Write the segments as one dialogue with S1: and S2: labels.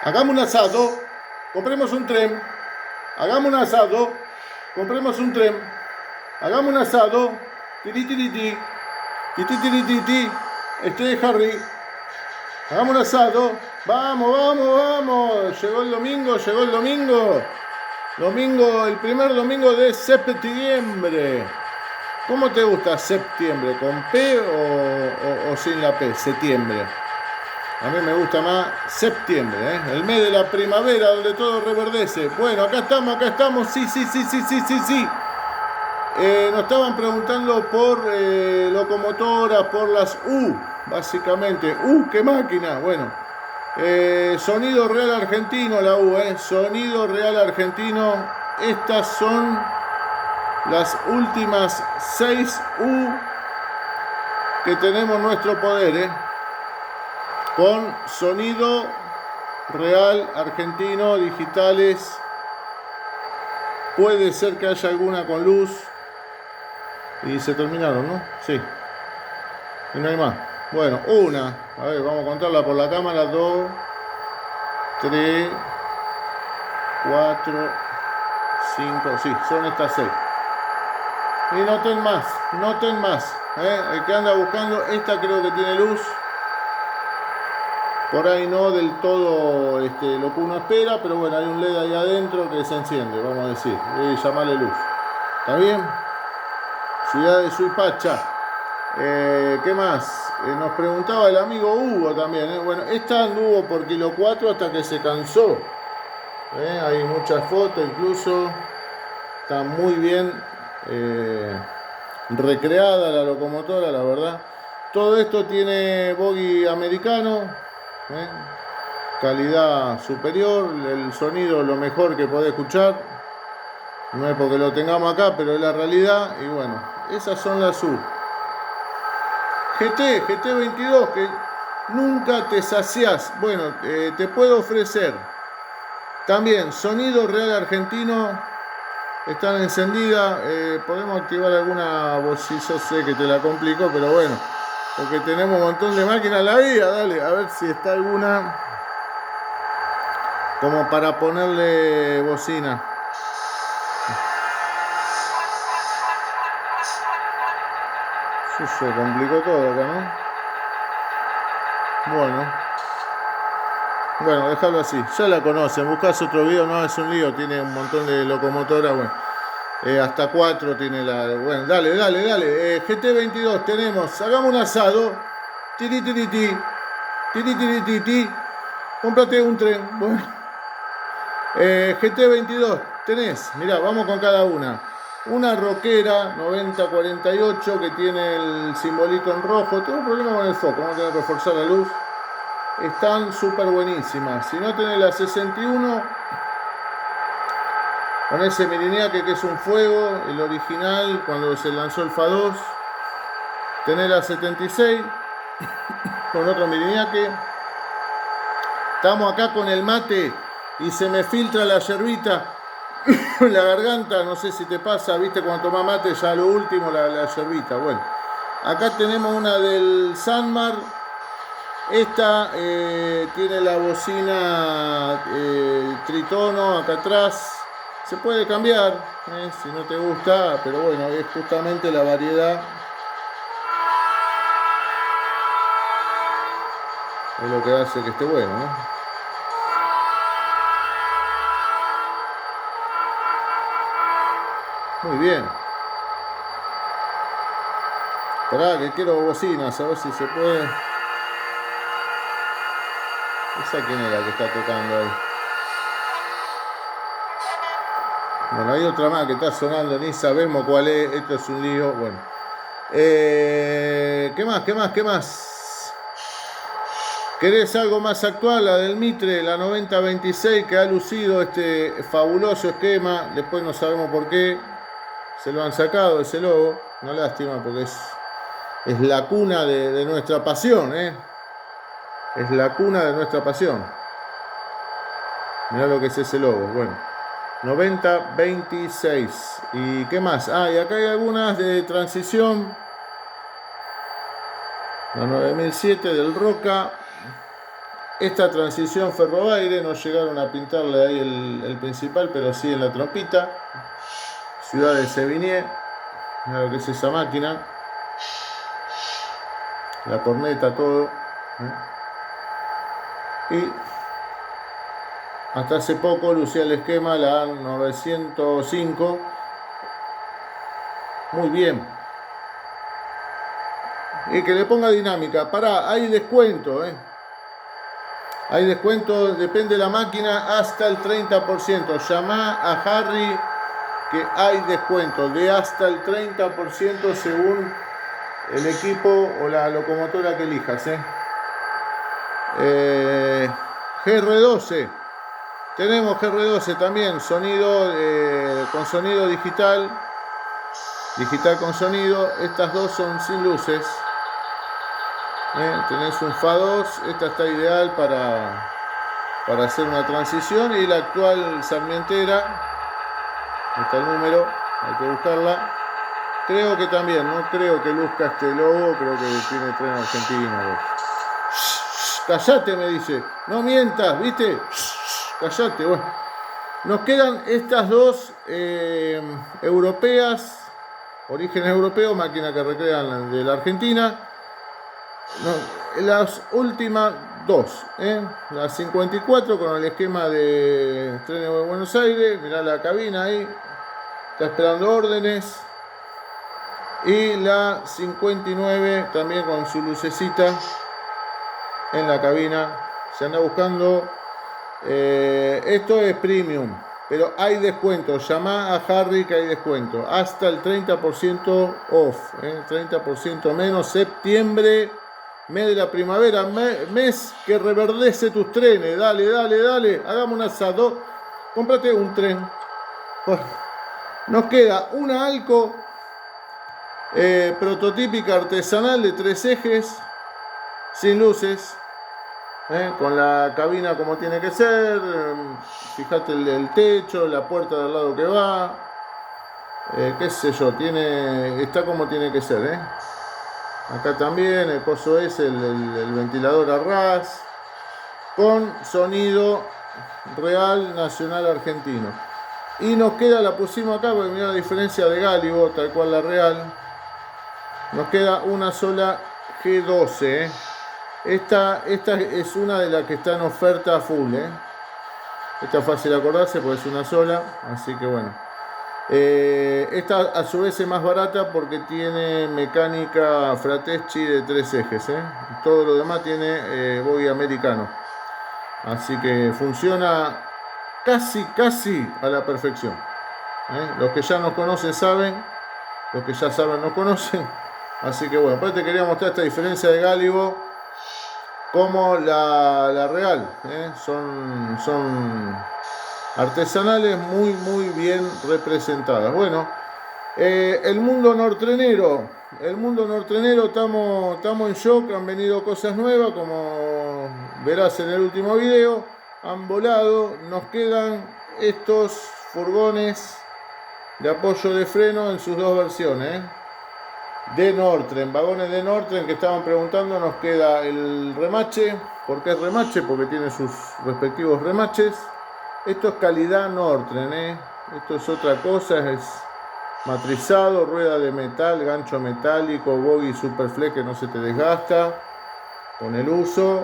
S1: Hagamos un asado, compremos un tren. Hagamos un asado, compremos un tren. Hagamos un asado, tiri, tiri, estoy Harry. Hagamos un asado, vamos. Llegó el domingo. Domingo, el primer domingo de septiembre. ¿Cómo te gusta septiembre? ¿Con P o sin la P? Septiembre. A mí me gusta más septiembre, ¿eh? El mes de la primavera donde todo reverdece. Bueno, acá estamos. Sí. Nos estaban preguntando por locomotoras, por las U, básicamente. ¡Qué máquina! Bueno, sonido real argentino, la U, sonido real argentino. Estas son las últimas 6 U que tenemos en nuestro poder, con sonido real argentino, digitales. Puede ser que haya alguna con luz. Y se terminaron, ¿no? Sí. Y no hay más. Bueno, una. A ver, vamos a contarla por la cámara. 2, 3, 4, 5. Sí, son estas 6. Y noten más. El que anda buscando, esta creo que tiene luz. Por ahí no del todo lo que uno espera, pero bueno, hay un LED ahí adentro que se enciende, vamos a decir, y llamarle luz. ¿Está bien? Ciudad de Suipacha. ¿Qué más? Nos preguntaba el amigo Hugo también. Bueno, esta anduvo por kilo 4 hasta que se cansó. Hay muchas fotos incluso. Está muy bien recreada la locomotora, la verdad. Todo esto tiene bogie americano. Calidad superior, el sonido lo mejor que podés escuchar. No es porque lo tengamos acá, pero es la realidad. Y bueno, esas son las U. GT22, que nunca te saciás. Bueno, te puedo ofrecer también sonido real argentino. Están encendidas. Podemos activar alguna voz. Yo sé que te la complico, pero bueno, porque tenemos un montón de máquinas en la vida. Dale, a ver si está alguna como para ponerle bocina. Se complicó todo acá, ¿no? Bueno, déjalo así. Ya la conocen. Buscas otro video, no es un lío. Tiene un montón de locomotoras. Bueno, hasta 4 tiene la. Bueno, dale. GT22 tenemos. Hagamos un asado. Tiri. Cómprate un tren. Bueno. GT22 tenés. Mirá, vamos con cada una. Una rockera 9048 que tiene el simbolito en rojo. Tengo un problema con el foco, vamos a tener que reforzar la luz. Están súper buenísimas. Si no tenés la 61, con ese Miriñaque que es un fuego, el original cuando se lanzó el FA2. Tenés la 76 con otro Miriñaque. Estamos acá con el mate y se me filtra la yerbita en la garganta, no sé si te pasa, viste, cuando tomás mate, ya lo último, la yerbita. Bueno, acá tenemos una del Sanmar. Esta tiene la bocina tritono acá atrás. Se puede cambiar, si no te gusta, pero bueno, es justamente la variedad. Es lo que hace que esté bueno, ¿no? Muy bien. Esperá que quiero bocinas, a ver si se puede. ¿Esa quién era que está tocando ahí? Bueno, hay otra más que está sonando, ni sabemos cuál es. Esto es un lío. Bueno. ¿Qué más? ¿Querés algo más actual? La del Mitre, la 9026, que ha lucido este fabuloso esquema. Después no sabemos por qué se lo han sacado ese logo. Una lástima porque es la cuna de nuestra pasión, Es la cuna de nuestra pasión. Mirá lo que es ese logo. Bueno, 9026. ¿Y qué más? Y acá hay algunas de transición. La 9007 del Roca. Esta transición ferroaire no llegaron a pintarle ahí el principal, pero sí en la trompita. Ciudad de Sevigné, mira lo que es esa máquina. La corneta, todo. Y hasta hace poco lucía el esquema la 905. Muy bien. Y que le ponga dinámica. Pará, hay descuento, Hay descuento, depende de la máquina, hasta el 30%. Llamá a Harry que hay descuento de hasta el 30% según el equipo o la locomotora que elijas. GR12. Tenemos GR12 también, sonido con sonido digital. Digital con sonido. Estas dos son sin luces. Tenés un Fa2, esta está ideal para hacer una transición, y la actual Sarmientera, está el número, hay que buscarla. Creo que también, no creo que luzca este logo, creo que tiene tren argentino. Callate, me dice, no mientas, ¿viste? Callate, bueno. Nos quedan estas dos europeas, origen europeo, máquina que recrean de la Argentina. No, las últimas dos, la 54 con el esquema de Trenes de Buenos Aires, mirá la cabina ahí, está esperando órdenes, y la 59 también con su lucecita en la cabina, se anda buscando, esto es premium, pero hay descuento, llamá a Harry que hay descuento, hasta el 30% off, 30% menos, septiembre. Mes de la primavera, mes que reverdece tus trenes. Dale, dale, dale. Hagamos un asado. Cómprate un tren. Nos queda una Alco prototípica artesanal de 3 ejes, sin luces, con la cabina como tiene que ser. Fíjate el techo, la puerta del lado que va. Qué sé yo, está como tiene que ser, Acá también el coso es el ventilador a ras, con sonido real nacional argentino. Y nos queda, la pusimos acá porque mira la diferencia de Gálibo, tal cual la real. Nos queda una sola G12. Esta es una de las que está en oferta full. Esta es fácil de acordarse porque es una sola, así que bueno. Esta a su vez es más barata porque tiene mecánica Frateschi de 3 ejes, todo lo demás tiene bogie americano, así que funciona casi a la perfección. Los que ya nos conocen saben, los que ya saben nos conocen, así que bueno, pues te quería mostrar esta diferencia de Gálibo como la real, son artesanales muy bien representadas. Bueno, el mundo nortrenero estamos en shock, han venido cosas nuevas, como verás en el último video, han volado, nos quedan estos furgones de apoyo de freno en sus dos versiones, de Nortren, vagones de Nortren que estaban preguntando. Nos queda el remache. ¿Por qué es remache? Porque tiene sus respectivos remaches. Esto es calidad Nortren, Esto es otra cosa, es matrizado, rueda de metal, gancho metálico, bogie Superflex que no se te desgasta con el uso.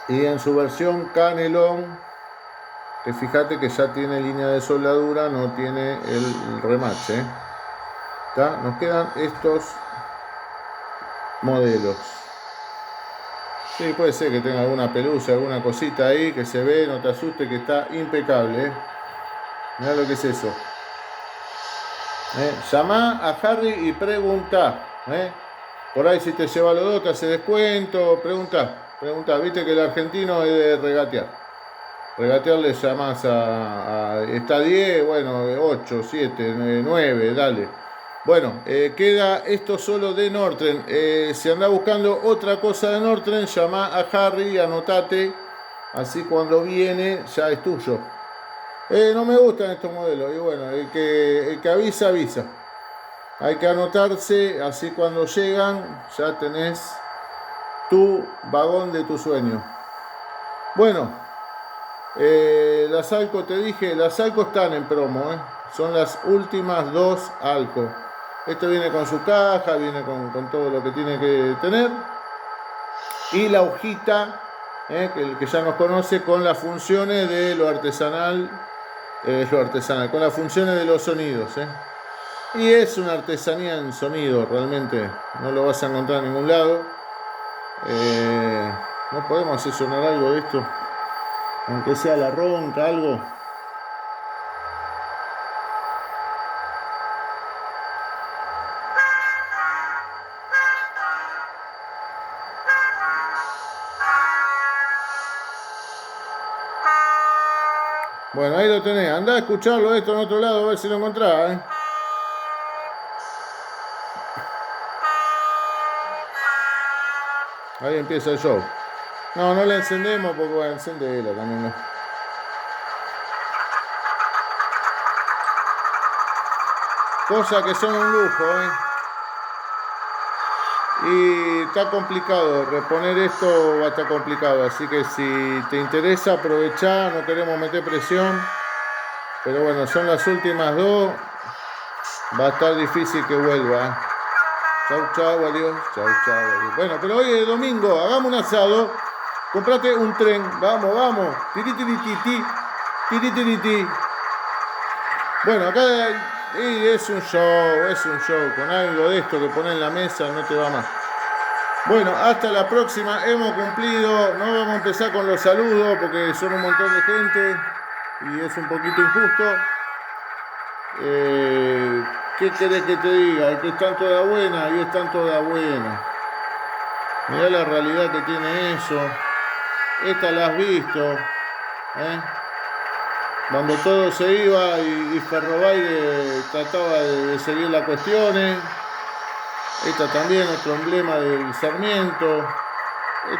S1: Y en su versión canelón, que fíjate que ya tiene línea de soldadura, no tiene el remache. Nos quedan estos modelos. Sí, puede ser que tenga alguna pelusa, alguna cosita ahí que se ve, no te asustes, que está impecable. Mirá lo que es eso. Llamá a Harry y pregunta. Por ahí si te lleva los dos te hace descuento. Pregunta. Viste que el argentino es de regatear. Regatear le llamás está 10, bueno, 8, 7, 9, dale. Bueno, queda esto solo de Nortren. Si andás buscando otra cosa de Nortren, llamá a Harry, anotate, así cuando viene ya es tuyo. No me gustan estos modelos, y bueno, el que avisa, avisa. Hay que anotarse, así cuando llegan ya tenés tu vagón de tu sueño. Bueno, las Alco, te dije, las Alco están en promo, ¿eh? Son las últimas 2 Alco. Esto viene con su caja, viene con todo lo que tiene que tener. Y la hojita, que ya nos conoce, con las funciones de lo artesanal, con las funciones de los sonidos. Y es una artesanía en sonido, realmente. No lo vas a encontrar en ningún lado. No podemos hacer sonar algo de esto, aunque sea la ronca, algo. Bueno, ahí lo tenés. Andá a escucharlo esto en otro lado, a ver si lo encontrás, Ahí empieza el show. No, no la encendemos porque bueno, encendela también, ¿no? Cosas que son un lujo, Y está complicado, reponer esto va a estar complicado, así que si te interesa aprovechar, no queremos meter presión, pero bueno, son las últimas 2, va a estar difícil que vuelva. Chau, chau, adiós, chau, chau, adiós. Bueno, pero hoy es domingo, hagamos un asado, comprate un tren, vamos, vamos, tiri. Bueno, acá es un show, con algo de esto que pones en la mesa no te va más. Bueno, hasta la próxima, hemos cumplido, no vamos a empezar con los saludos porque son un montón de gente y es un poquito injusto. ¿Qué querés que te diga? Que están todas buenas y están todas buenas. Mirá la realidad que tiene eso. Esta la has visto, Cuando todo se iba y Ferrobaire trataba de seguir las cuestiones. Esta también, otro emblema del Sarmiento.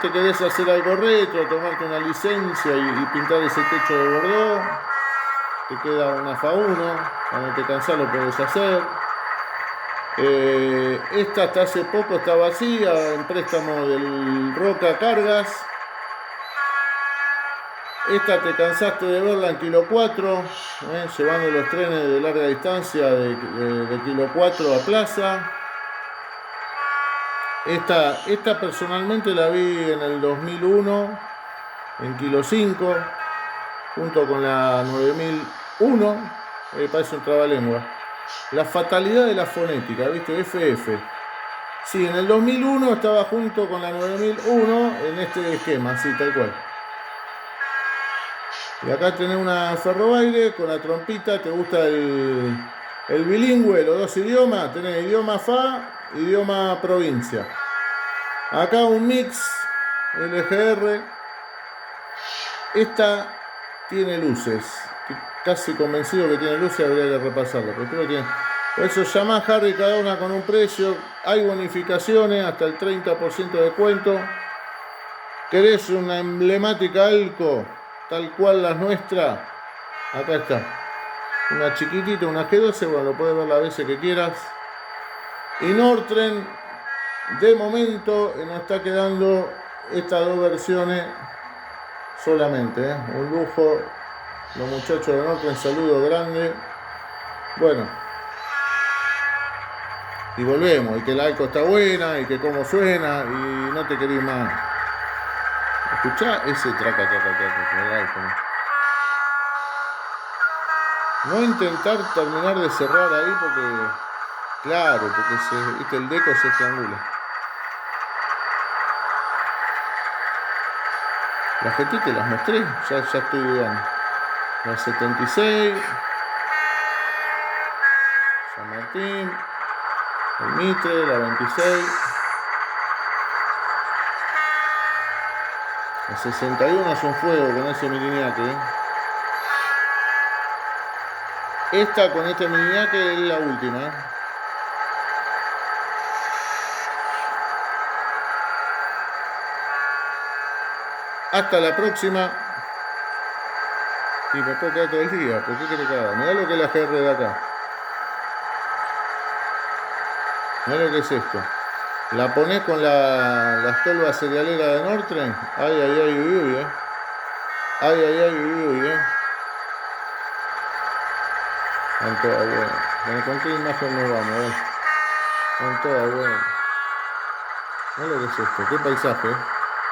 S1: Querés hacer algo retro, tomarte una licencia y pintar ese techo de Bordeaux. Te queda una FA1, cuando te cansás lo podés hacer. Esta hasta hace poco está vacía, en préstamo del Roca Cargas. Esta te cansaste de verla en Kilo 4, llevando los trenes de larga distancia de Kilo 4 a Plaza. Esta personalmente la vi en el 2001, en Kilo 5, junto con la 9001, parece un trabalengua. La fatalidad de la fonética, ¿viste? FF. Sí, en el 2001 estaba junto con la 9001 en este esquema, sí, tal cual. Y acá tenés una Ferrobaire con la trompita, ¿te gusta el bilingüe, los dos idiomas? Tenés idioma FA, idioma provincia. Acá un mix LGR. Esta tiene luces. Casi convencido que tiene luces, habría que repasarla. Por eso llamá a Harry, cada una con un precio. Hay bonificaciones hasta el 30% de descuento. ¿Querés una emblemática Alco? Tal cual la nuestra, acá está, una chiquitita, una G12, bueno, lo puedes ver las veces que quieras. Y Nortren, de momento, nos está quedando estas 2 versiones solamente, un lujo. Los muchachos de Nortren, saludo grande. Bueno, y volvemos, y que la Alco está buena, y que cómo suena, y no te querés más. Escuchá ese traca. No intentar terminar de cerrar ahí porque, claro, porque el deco se estrangula. Las GT te las mostré, ya estoy dudando. La 76, San Martín, el Mitre, la 26. El 61 es un fuego con ese Miriñaque. Esta con este Miriñaque es la última. Hasta la próxima. Y me puedo quedar todo el día. ¿Por qué querés que haga? Mirá lo que es la GR de acá. Mirá lo que es esto. La ponés con las tolvas cerealeras de Nortren. Ay, uy, Ay, ay, ay, uy, uy, Con toda buena. Bueno, ¿con qué imagen nos vamos? Con toda buena. Mira lo que es esto, qué paisaje.